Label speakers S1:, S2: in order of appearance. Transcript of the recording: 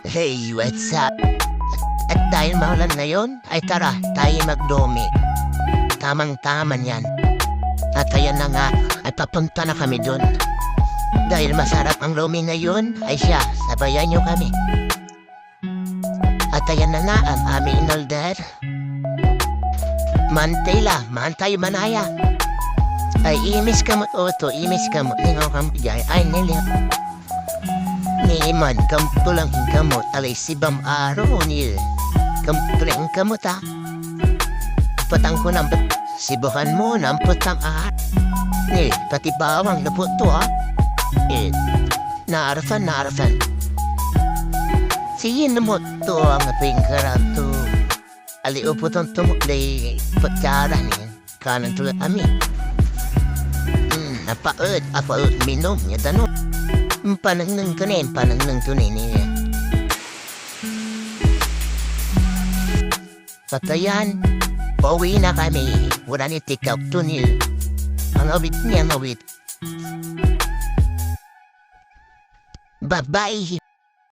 S1: Hey, what's up? At dahil maulan ngayon, ay tara, tayo magdumi. Tamang-taman yan. At ayan na nga, ay papunta na kami dun. Dahil masarap ang lumi ngayon, ay siya, sabayan nyo kami. At ayan na nga ang aming inolder. Mantela, mantay manaya. Ay imis kamot oto, imis kamot. Lingaw kang pigay, ay nilip. Niman, kampulang kamot, alay sibam araw nil. Kampulang kamot ha. Patang ko ng sibukan mo ng putang ahar. Ni, pati bawang lapot to ha. Naarafan. Siyin na mo to ang pingkarato. Ali upot ang tumuklay patkaran niya. Kanan tulad amin. Napaod, minom niya tanong. Panang kunin niya. Patayan, pauwi na kami. Wala ni tikaw tunil. Ang awit niya, awit. Bye-bye.